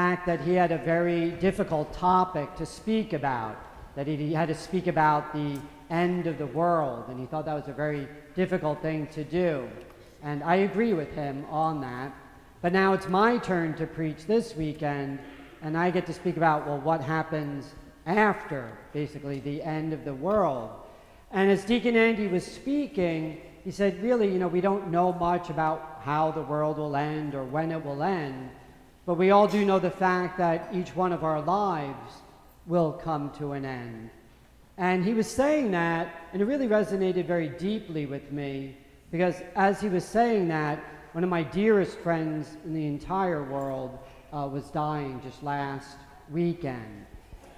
fact that he had a very difficult topic to speak about, that he had to speak about the end of the world, and he thought that was a very difficult thing to do. And I agree with him on that. But now it's my turn to preach this weekend, and I get to speak about, well, what happens after, basically, the end of the world. And as Deacon Andy was speaking, he said, really, we don't know much about how the world will end or when it will end, but we all do know the fact that each one of our lives will come to an end. And he was saying that, and it really resonated very deeply with me, because as he was saying that, one of my dearest friends in the entire world was dying just last weekend.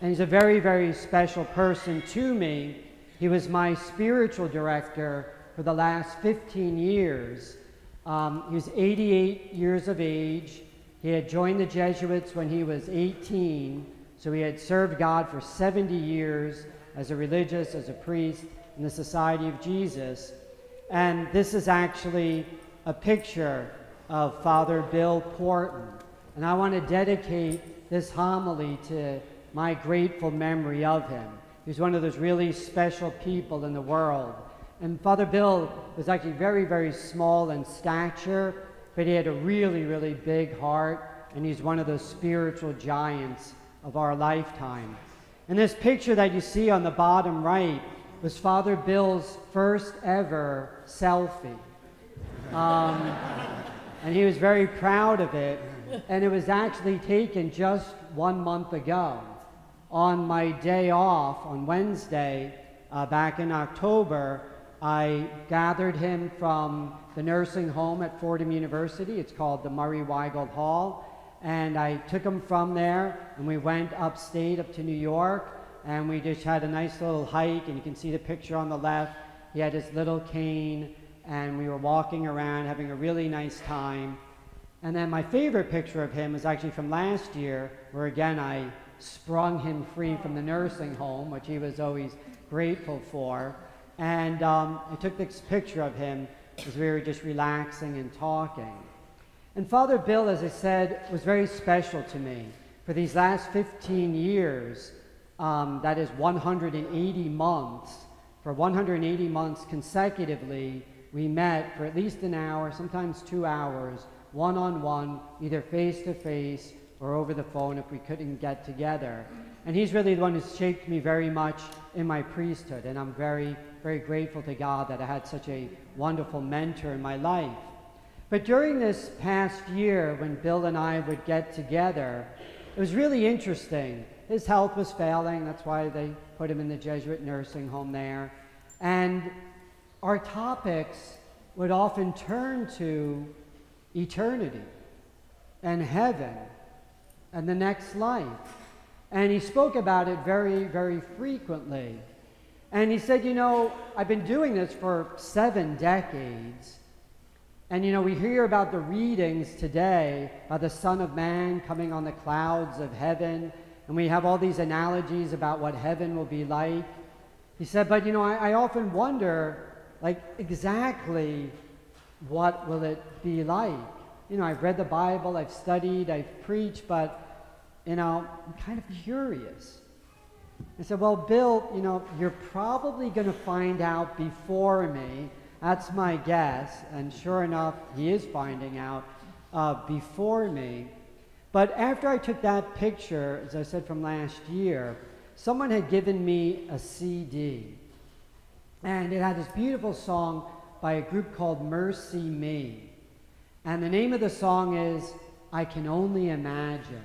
And he's a very, very special person to me. He was my spiritual director for the last 15 years. He was 88 years of age. He had joined the Jesuits when he was 18, so he had served God for 70 years as a religious, as a priest in the Society of Jesus. And this is actually a picture of Father Bill Porton. And I want to dedicate this homily to my grateful memory of him. He was one of those really special people in the world. And Father Bill was actually very, very small in stature, but he had a really, really big heart, and he's one of those spiritual giants of our lifetime. And this picture that you see on the bottom right was Father Bill's first ever selfie. And he was very proud of it, and it was actually taken just 1 month ago. On my day off, on Wednesday, back in October, I gathered him from the nursing home at Fordham University. It's called the Murray Weigold Hall. And I took him from there, and we went upstate up to New York, and we just had a nice little hike, and you can see the picture on the left. He had his little cane, and we were walking around having a really nice time. And then my favorite picture of him is actually from last year, where again I sprung him free from the nursing home, which he was always grateful for. And I took this picture of him as we were just relaxing and talking. And Father Bill, as I said, was very special to me. For these last 15 years, that is 180 months, for 180 months consecutively, we met for at least an hour, sometimes 2 hours, one-on-one, either face-to-face or over the phone if we couldn't get together. And he's really the one who's shaped me very much in my priesthood, and I'm very, very grateful to God that I had such a wonderful mentor in my life. But during this past year, when Bill and I would get together, it was really interesting. His health was failing, that's why they put him in the Jesuit nursing home there. And our topics would often turn to eternity and heaven and the next life. And he spoke about it very, very frequently. And he said, I've been doing this for 7 decades. And, we hear about the readings today about the Son of Man coming on the clouds of heaven. And we have all these analogies about what heaven will be like. He said, but, I often wonder, exactly what will it be like? I've read the Bible, I've studied, I've preached, but, I'm kind of curious. I said, well, Bill, you're probably going to find out before me. That's my guess. And sure enough, he is finding out before me. But after I took that picture, as I said from last year, someone had given me a CD. And it had this beautiful song by a group called Mercy Me. And the name of the song is I Can Only Imagine.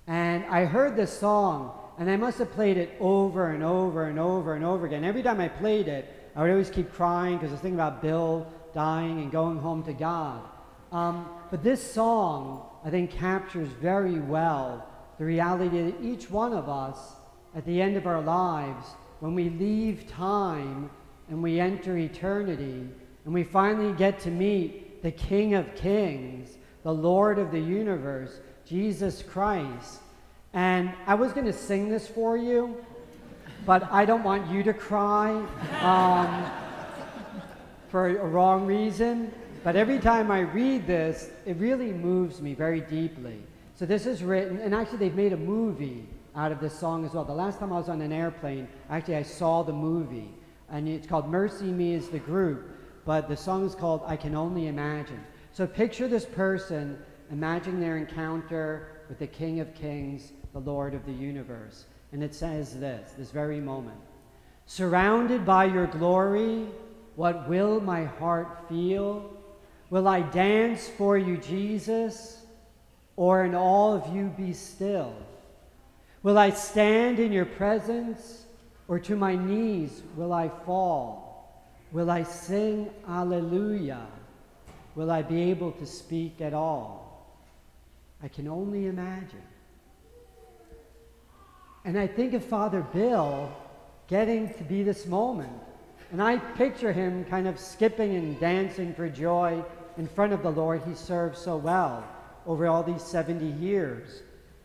And I heard this song, and I must have played it over and over and over and over again. Every time I played it, I would always keep crying because I was thinking about Bill dying and going home to God. But this song, I think, captures very well the reality that each one of us, at the end of our lives, when we leave time and we enter eternity, and we finally get to meet the King of Kings, the Lord of the universe, Jesus Christ. And I was going to sing this for you, but I don't want you to cry for a wrong reason. But every time I read this, it really moves me very deeply. So this is written, and actually they've made a movie out of this song as well. The last time I was on an airplane, actually I saw the movie, and it's called Mercy Me is the group, but the song is called I Can Only Imagine. So picture this person imagining their encounter with the King of Kings, the Lord of the universe. And it says this very moment. Surrounded by your glory, what will my heart feel? Will I dance for you, Jesus, or in all of you be still? Will I stand in your presence, or to my knees will I fall? Will I sing Alleluia? Will I be able to speak at all? I can only imagine. And I think of Father Bill getting to be this moment. And I picture him kind of skipping and dancing for joy in front of the Lord he served so well over all these 70 years.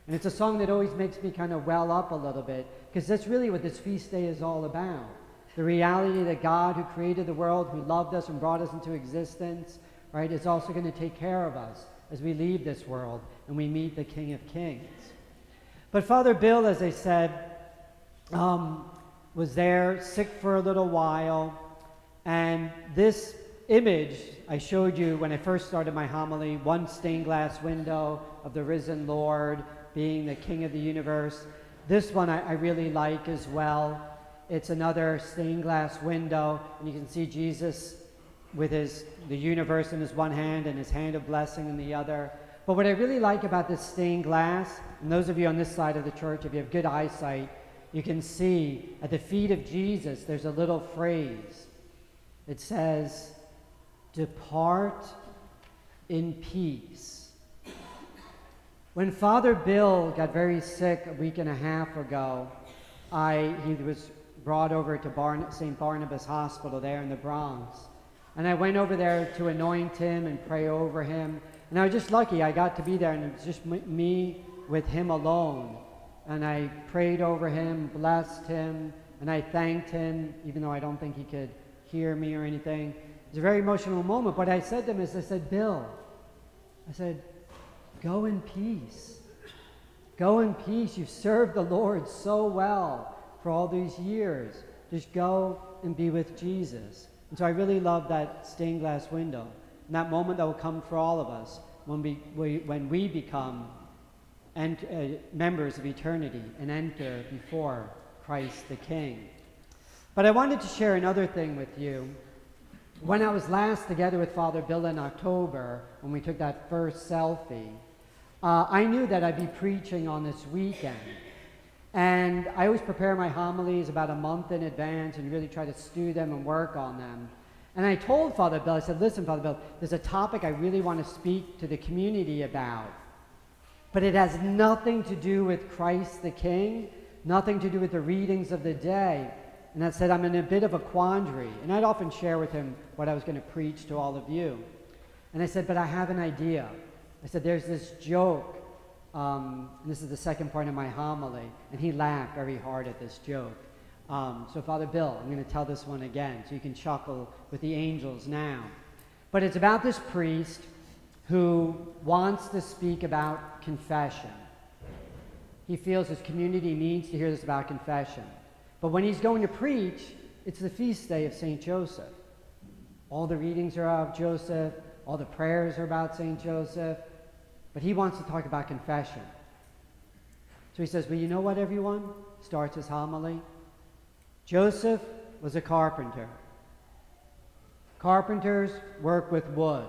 And it's a song that always makes me kind of well up a little bit, because that's really what this feast day is all about. The reality that God, who created the world, who loved us and brought us into existence, right, is also going to take care of us as we leave this world and we meet the King of Kings. But Father Bill, as I said, was there sick for a little while, and this image I showed you when I first started my homily, one stained glass window of the risen Lord being the King of the universe. This one I really like as well. It's another stained glass window, and you can see Jesus with the universe in his one hand and his hand of blessing in the other. But what I really like about this stained glass, and those of you on this side of the church, if you have good eyesight, you can see at the feet of Jesus, there's a little phrase. It says, "Depart in peace." When Father Bill got very sick a week and a half ago, he was brought over to St. Barnabas Hospital there in the Bronx. And I went over there to anoint him and pray over him. And I was just lucky I got to be there, and it was just me with him alone. And I prayed over him, blessed him, and I thanked him, even though I don't think he could hear me or anything. It was a very emotional moment. But I said to him, I said, Bill, I said, go in peace. Go in peace. You've served the Lord so well for all these years. Just go and be with Jesus. And so I really love that stained glass window. And that moment that will come for all of us when we become members of eternity and enter before Christ the King. But I wanted to share another thing with you. When I was last together with Father Bill in October, when we took that first selfie, I knew that I'd be preaching on this weekend. And I always prepare my homilies about a month in advance and really try to stew them and work on them. And I told Father Bill, I said, listen, Father Bill, there's a topic I really want to speak to the community about. But it has nothing to do with Christ the King, nothing to do with the readings of the day. And I said, I'm in a bit of a quandary. And I'd often share with him what I was going to preach to all of you. And I said, but I have an idea. I said, there's this joke. And this is the second part of my homily. And he laughed very hard at this joke. So Father Bill, I'm going to tell this one again so you can chuckle with the angels now. But it's about this priest who wants to speak about confession. He feels his community needs to hear this about confession. But when he's going to preach, it's the feast day of St. Joseph. All the readings are of Joseph, all the prayers are about St. Joseph, but he wants to talk about confession. So he says, well, you know what, everyone? Starts his homily. Joseph was a carpenter. Carpenters work with wood.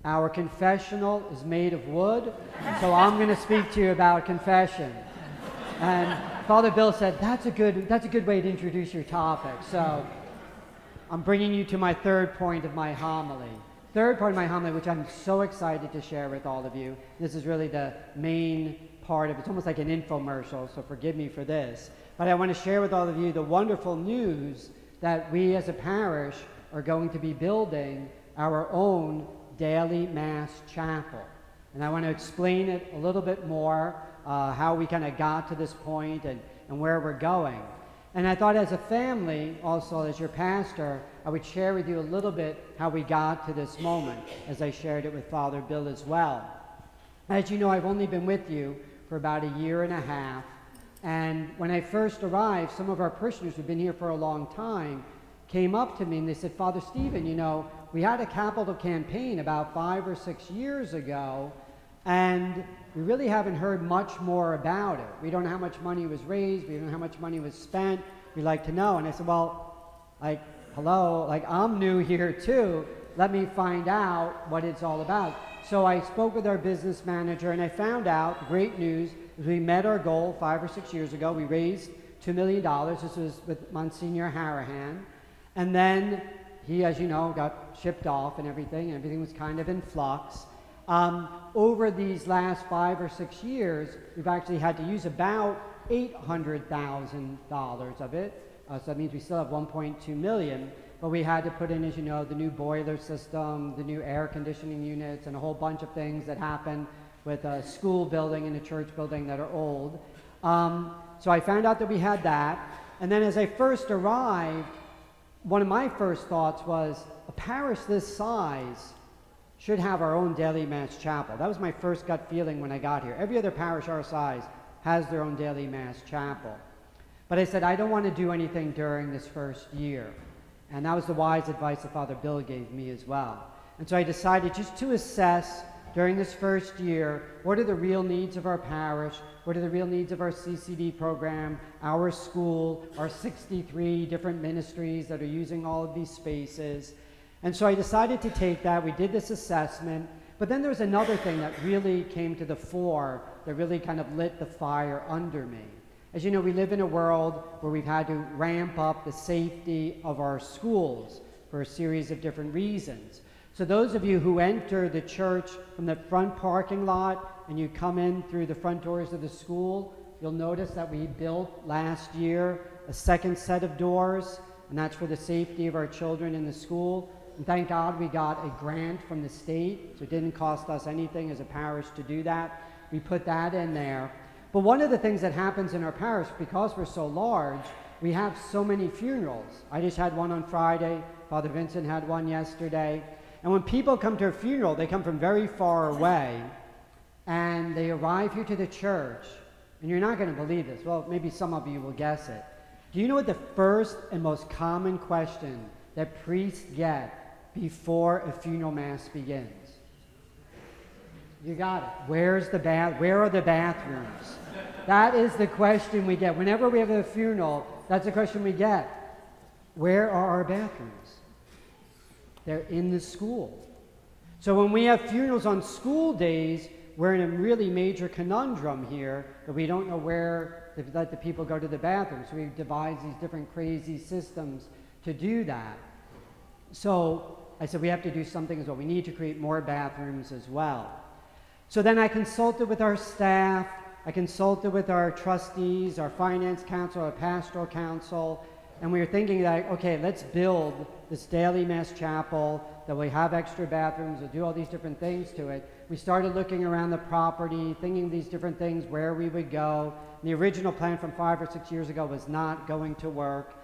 Our confessional is made of wood, so I'm going to speak to you about confession. And Father Bill said, that's a good way to introduce your topic. So I'm bringing you to my third point of my homily. Third part of my homily, which I'm so excited to share with all of you. This is really the main part of it. It's almost like an infomercial, so forgive me for this. But I want to share with all of you the wonderful news that we as a parish are going to be building our own daily Mass chapel. And I want to explain it a little bit more, how we kind of got to this point and where we're going. And I thought as a family, also as your pastor, I would share with you a little bit how we got to this moment, as I shared it with Father Bill as well. As you know, I've only been with you for about a year and a half. And when I first arrived, some of our parishioners who've been here for a long time came up to me and they said, Father Stephen, you know, we had a capital campaign about 5 or 6 years ago, and we really haven't heard much more about it. We don't know how much money was raised. We don't know how much money was spent. We'd like to know. And I said, well, like, hello, like, I'm new here too. Let me find out what it's all about. So I spoke with our business manager, and I found out, great news, is we met our goal 5 or 6 years ago. We raised $2 million. This was with Monsignor Harahan. And then he, as you know, got shipped off and everything was kind of in flux. Over these last 5 or 6 years, we've actually had to use about $800,000 of it. So that means we still have 1.2 million, but we had to put in, as you know, the new boiler system, the new air conditioning units, and a whole bunch of things that happen with a school building and a church building that are old. So I found out that we had that. And then as I first arrived, one of my first thoughts was, a parish this size should have our own daily mass chapel. That was my first gut feeling when I got here. Every other parish our size has their own daily mass chapel. But I said, I don't want to do anything during this first year. And that was the wise advice that Father Bill gave me as well. And so I decided just to assess during this first year, what are the real needs of our parish? What are the real needs of our CCD program, our school, our 63 different ministries that are using all of these spaces? And so I decided to take that. We did this assessment. But then there was another thing that really came to the fore that really kind of lit the fire under me. As you know, we live in a world where we've had to ramp up the safety of our schools for a series of different reasons. So those of you who enter the church from the front parking lot and you come in through the front doors of the school, you'll notice that we built last year a second set of doors, and that's for the safety of our children in the school. And thank God we got a grant from the state, so it didn't cost us anything as a parish to do that. We put that in there. But one of the things that happens in our parish, because we're so large, we have so many funerals. I just had one on Friday. Father Vincent had one yesterday. And when people come to a funeral, they come from very far away, and they arrive here to the church, and you're not going to believe this. Well, maybe some of you will guess it. Do you know what the first and most common question that priests get before a funeral mass begins? You got it. Where are the bathrooms? That is the question we get. Whenever we have a funeral, that's the question we get. Where are our bathrooms? They're in the school. So when we have funerals on school days, we're in a really major conundrum here that we don't know where to let the people go to the bathroom. So we devise these different crazy systems to do that. So I said we have to do something as well. We need to create more bathrooms as well. So then I consulted with our staff, I consulted with our trustees, our finance council, our pastoral council, and we were thinking that, okay, let's build this daily mass chapel, that we have extra bathrooms, we'll do all these different things to it. We started looking around the property, thinking these different things, where we would go. And the original plan from 5 or 6 years ago was not going to work.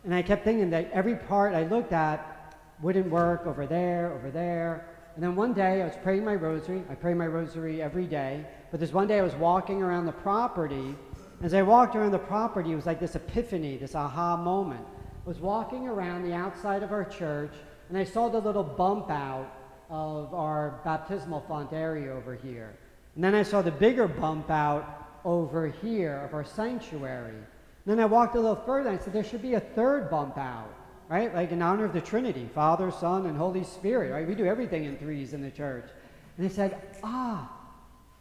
And I kept thinking that every part I looked at wouldn't work over there, over there. And then one day I was praying my rosary. I pray my rosary every day. But this one day I was walking around the property. As I walked around the property, it was like this epiphany, this aha moment. I was walking around the outside of our church, and I saw the little bump out of our baptismal font area over here. And then I saw the bigger bump out over here of our sanctuary. And then I walked a little further, and I said, there should be a third bump out, right? Like in honor of the Trinity, Father, Son, and Holy Spirit, right? We do everything in threes in the church. And I said,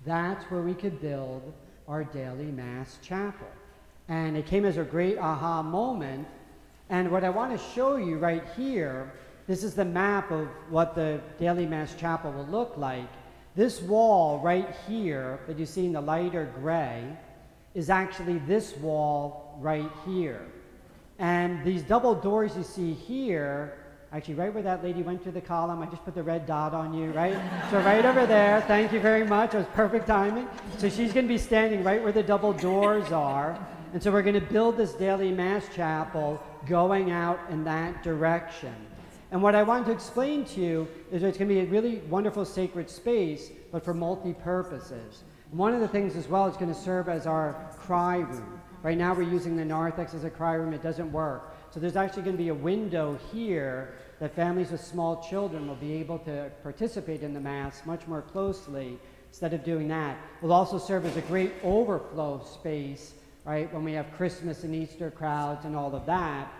that's where we could build our daily mass chapel. And it came as a great aha moment. And what I want to show you right here, this is the map of what the daily mass chapel will look like. This wall right here that you see in the lighter gray is actually this wall right here. And these double doors you see here, actually right where that lady went through the column, I just put the red dot on you, right? So right over there, thank you very much, it was perfect timing. So she's going to be standing right where the double doors are. And so we're going to build this daily mass chapel going out in that direction. And what I wanted to explain to you is that it's going to be a really wonderful sacred space, but for multi-purposes. One of the things as well is going to serve as our cry room. Right now we're using the narthex as a cry room. It doesn't work. So there's actually going to be a window here that families with small children will be able to participate in the Mass much more closely instead of doing that. It will also serve as a great overflow space, right, when we have Christmas and Easter crowds and all of that.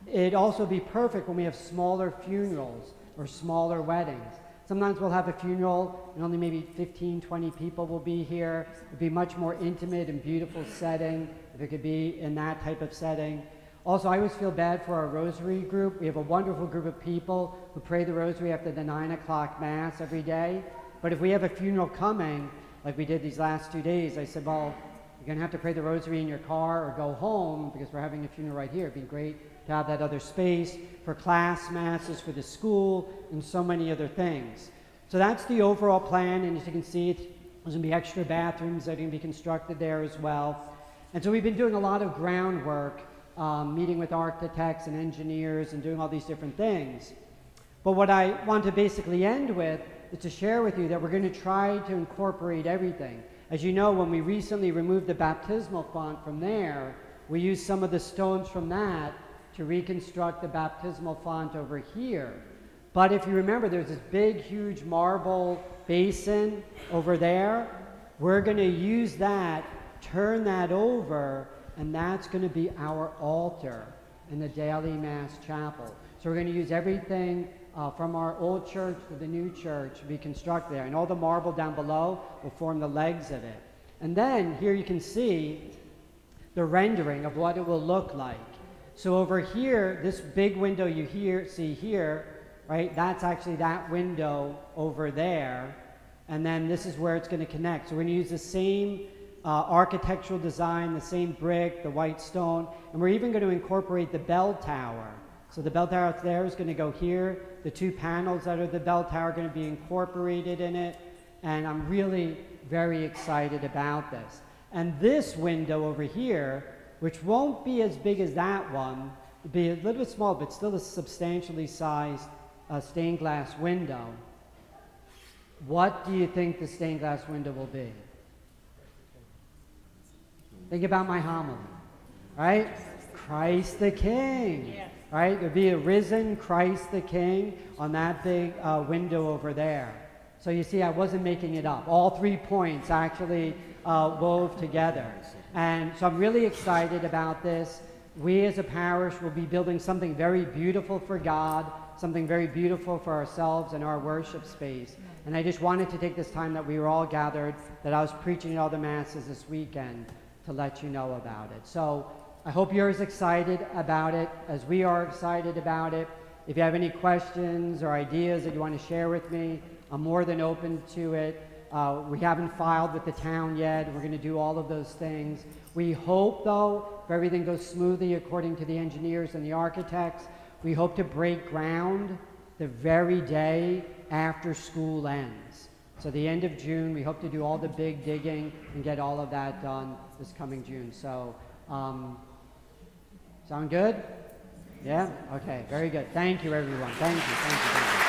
It'd also be perfect when we have smaller funerals or smaller weddings. Sometimes we'll have a funeral and only maybe 15, 20 people will be here. It'd be much more intimate and beautiful setting if it could be in that type of setting. Also, I always feel bad for our rosary group. We have a wonderful group of people who pray the rosary after the 9 o'clock Mass every day. But if we have a funeral coming, like we did these last 2 days, I said, well, you're going to have to pray the rosary in your car or go home because we're having a funeral right here. It'd be great to have that other space for class masses, for the school, and so many other things. So that's the overall plan, and as you can see, there's going to be extra bathrooms that are going to be constructed there as well. And so we've been doing a lot of groundwork, meeting with architects and engineers and doing all these different things. But what I want to basically end with is to share with you that we're going to try to incorporate everything. As you know, when we recently removed the baptismal font from there, we used some of the stones from that to reconstruct the baptismal font over here. But if you remember, there's this big, huge marble basin over there. We're going to use that, turn that over, and that's going to be our altar in the daily Mass chapel. So we're going to use everything from our old church to the new church to be constructed there. And all the marble down below will form the legs of it. And then here you can see the rendering of what it will look like. So over here, this big window you see here, right, that's actually that window over there. And then this is where it's going to connect. So we're going to use the same architectural design, the same brick, the white stone, and we're even going to incorporate the bell tower. So the bell tower up there is going to go here. The 2 panels that are the bell tower are going to be incorporated in it. And I'm really very excited about this. And this window over here, which won't be as big as that one, it'll be a little bit small, but still a substantially sized stained glass window. What do you think the stained glass window will be? Think about my homily, right? Christ the King, yes. Right? There'll be a risen Christ the King on that big window over there. So you see, I wasn't making it up. All 3 points actually wove together. And so I'm really excited about this. We as a parish will be building something very beautiful for God, something very beautiful for ourselves and our worship space. And I just wanted to take this time that we were all gathered, that I was preaching at all the Masses this weekend, to let you know about it. So I hope you're as excited about it as we are excited about it. If you have any questions or ideas that you want to share with me, I'm more than open to it. We haven't filed with the town yet. We're going to do all of those things. We hope, though, if everything goes smoothly according to the engineers and the architects, we hope to break ground the very day after school ends. So the end of June, we hope to do all the big digging and get all of that done this coming June. So, sound good? Yeah? Okay, very good. Thank you, everyone. Thank you.